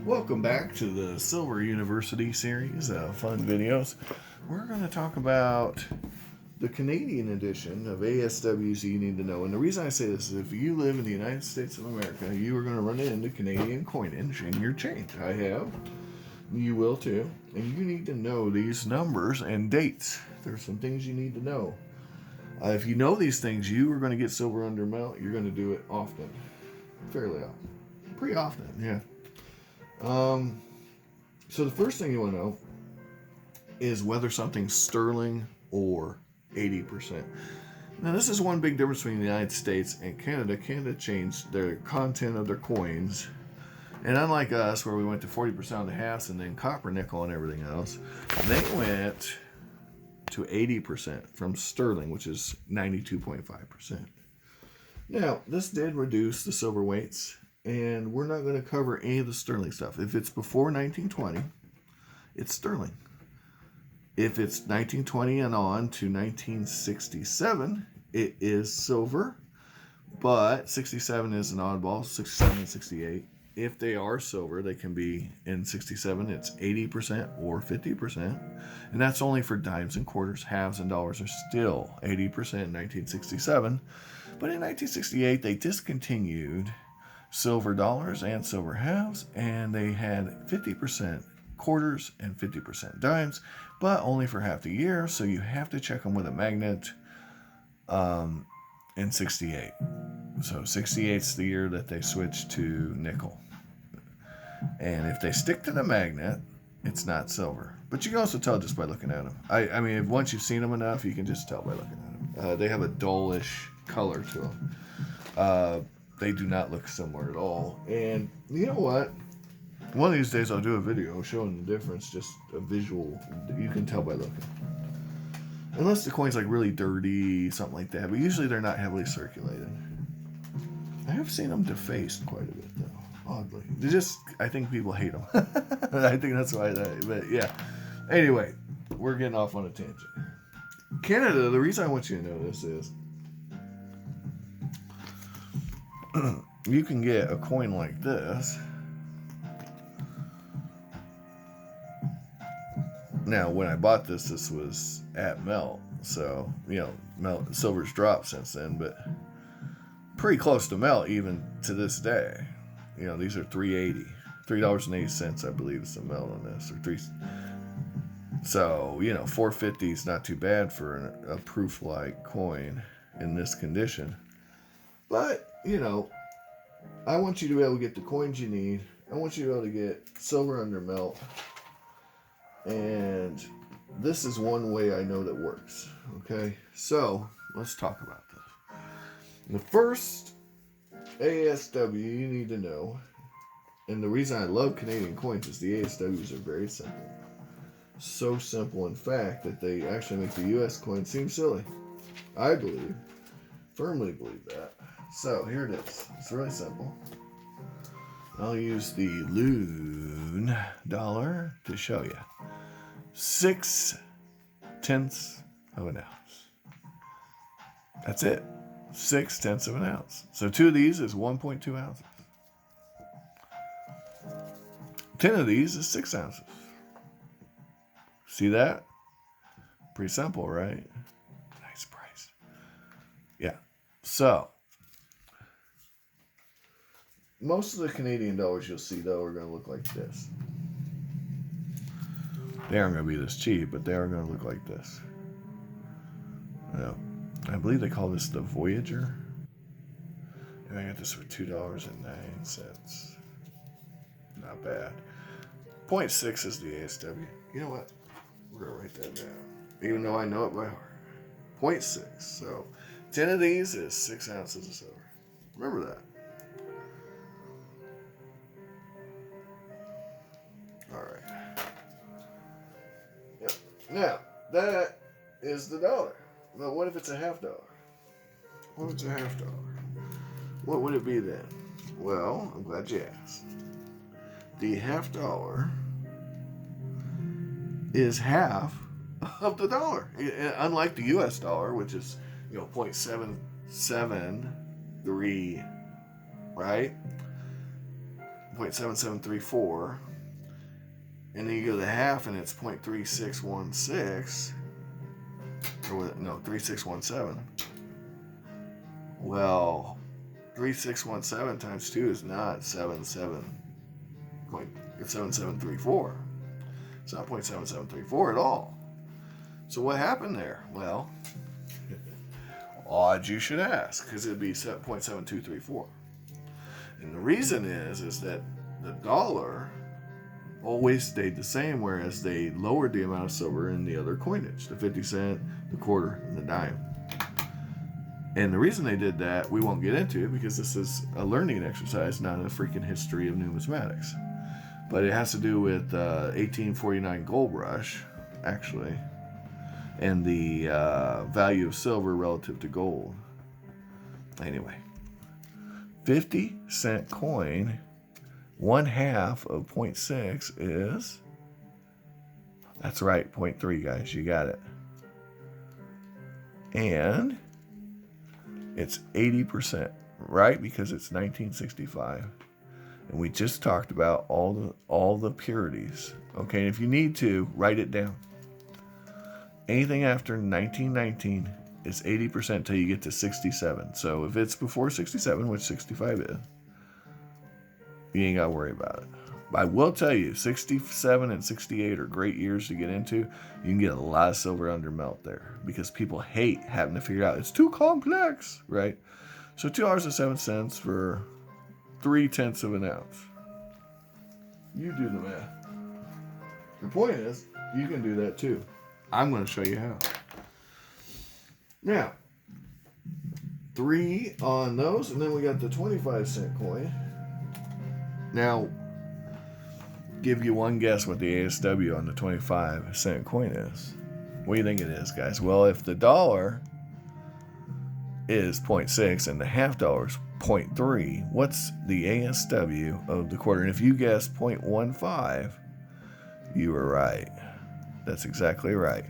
Welcome back to the Silver University series of fun videos. We're going to talk about the Canadian edition of ASW'S You Need to Know. And the reason I say this is if you live in the United States of America, you are going to run into Canadian coinage in your change. I have. You will too. And you need to know these numbers and dates. There's some things you need to know. If you know these things, you are going to get silver under melt. You're going to do it often. Fairly often. Pretty often, yeah. So the first thing you want to know is whether something's sterling or 80%. Now, this is one big difference between the United States and Canada. Canada changed their content of their coins. And unlike us, where we went to 40% on the halves and then copper, nickel, and everything else, they went to 80% from sterling, which is 92.5%. Now, this did reduce the silver weights, and we're not going to cover any of the sterling stuff. If it's before 1920, it's sterling. If it's 1920 and on to 1967, it is silver, but 67 is an oddball, 67 and 68. If they are silver, they can be in 67, it's 80% or 50. And that's only for dimes and quarters. Halves and dollars are still 80% in 1967. But in 1968, they discontinued silver dollars and silver halves, and they had 50% quarters and 50% dimes, but only for half the year, so you have to check them with a magnet in 68. So 68 is the year that they switched to nickel. And if they stick to the magnet, it's not silver. But you can also tell just by looking at them. I mean, once you've seen them enough, you can just tell by looking at them. They have a dullish color to them. They do not look similar at all. And you know what? One of these days I'll do a video showing the difference, just a visual. You can tell by looking. Unless the coin's like really dirty, something like that. But usually they're not heavily circulated. I have seen them defaced quite a bit though, oddly. I think people hate them. I think that's why but yeah. Anyway, we're getting off on a tangent. Canada, the reason I want you to know this is you can get a coin like this. Now, when I bought this was at melt. So, silver's dropped since then, but pretty close to melt even to this day. These are $3.80. $3.80, I believe, is the melt on this. Or three. So, $4.50 is not too bad for a proof-like coin in this condition. But, I want you to be able to get the coins you need. I want you to be able to get silver under melt. And this is one way I know that works. Okay? So, let's talk about this. The first ASW you need to know, and the reason I love Canadian coins is the ASWs are very simple. So simple, in fact, that they actually make the US coin seem silly. I firmly believe that. So, here it is. It's really simple. I'll use the loon dollar to show you. 6/10 of an ounce. That's it. 6/10 of an ounce. So 2 of these is 1.2 ounces. 10 of these is 6 ounces. See that? Pretty simple, right? Nice price. Yeah. So, most of the Canadian dollars you'll see, though, are going to look like this. They aren't going to be this cheap, but they are going to look like this. I believe they call this the Voyager. And I got this for $2.09. Not bad. 0.6 is the ASW. You know what? We're going to write that down. Even though I know it by heart. 0.6. So, 10 of these is 6 ounces of silver. Remember that. Alright. Yep. Now, that is the dollar. But what if it's a half dollar? What if it's a half dollar? What would it be then? Well, I'm glad you asked. The half dollar is half of the dollar. Unlike the US dollar, which is, 0.773, right? 0.7734, and then you go to the half and it's 0.3616, or no, 3617. Well, 3617 times 2 is not 77.7734. It's not 0.7734 at all. So what happened there? Well, odd you should ask, because it'd be 0.7234. And the reason is that the dollar always stayed the same, whereas they lowered the amount of silver in the other coinage, the 50 cent, the quarter, and the dime. And the reason they did that, we won't get into it because this is a learning exercise, not a freaking history of numismatics. But it has to do with 1849 gold rush, actually, and the value of silver relative to gold. Anyway, 50 cent coin, 1/2 of 0.6 is, that's right, 0.3, guys, you got it. And it's 80%, right? Because it's 1965. And we just talked about all the purities. Okay, and if you need to, write it down. Anything after 1919 is 80% until you get to 67. So if it's before 67, which 65 is, you ain't got to worry about it. But I will tell you, 67 and 68 are great years to get into. You can get a lot of silver under melt there because people hate having to figure it out. It's too complex, right? So $2.07 for 0.3 of an ounce. You do the math. The point is, you can do that too. I'm going to show you how. Now, 3 on those, and then we got the 25 cent coin. Now, give you one guess what the ASW on the 25 cent coin is. What do you think it is, guys? Well, if the dollar is 0.6 and the half dollar is 0.3, what's the ASW of the quarter? And if you guess 0.15, you were right. That's exactly right.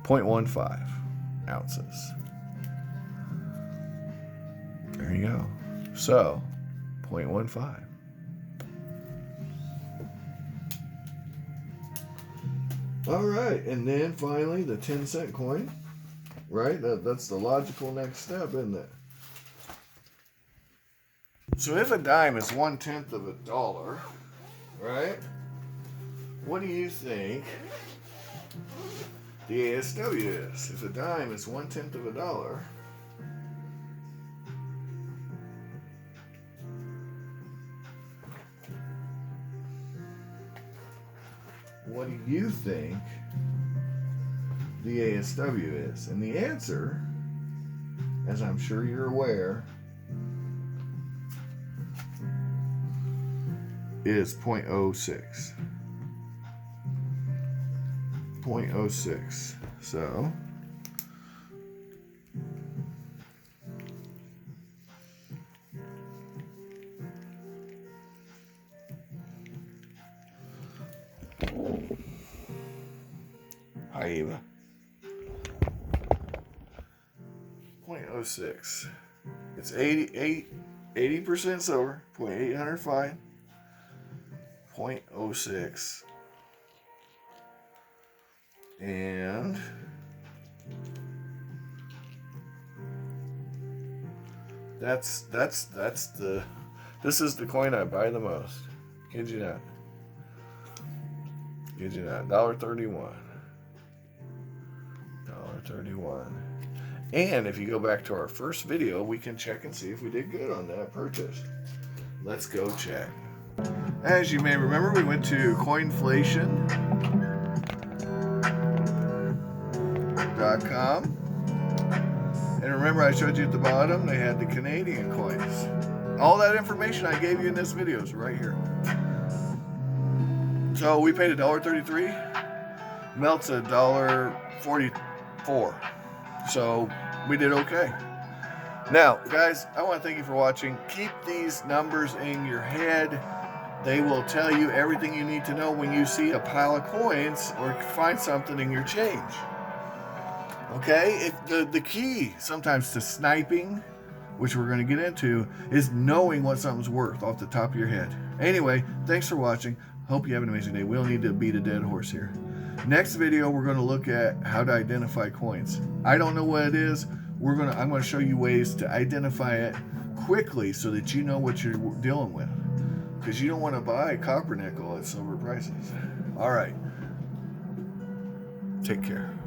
0.15 ounces. There you go. So, 0.15. All right, and then finally the 10 cent coin, right? That's the logical next step, isn't it? So if a dime is 1/10 of a dollar, right? What do you think the ASW is? If a dime is 1/10 of a dollar, what do you think the ASW is? And the answer, as I'm sure you're aware, is 0.06. 0.06. So hi, Eva. 0.06. It's 80% silver, 0.800 fine, 0.06. And this is the coin I buy the most. Kid you not. Kid you not. $1.31. $1.31. And if you go back to our first video, we can check and see if we did good on that purchase. Let's go check. As you may remember, we went to coinflation.com. And remember, I showed you at the bottom, they had the Canadian coins. All that information I gave you in this video is right here. So we paid $1.33. Melt's $1.44. So we did okay. Now, guys, I want to thank you for watching. Keep these numbers in your head. They will tell you everything you need to know when you see a pile of coins or find something in your change. Okay? The key sometimes to sniping, which we're going to get into, is knowing what something's worth off the top of your head. Anyway, thanks for watching. Hope you have an amazing day. We don't need to beat a dead horse here. Next video, we're going to look at how to identify coins. I don't know what it is. I'm going to show you ways to identify it quickly so that you know what you're dealing with. Because you don't want to buy copper nickel at silver prices. All right. Take care.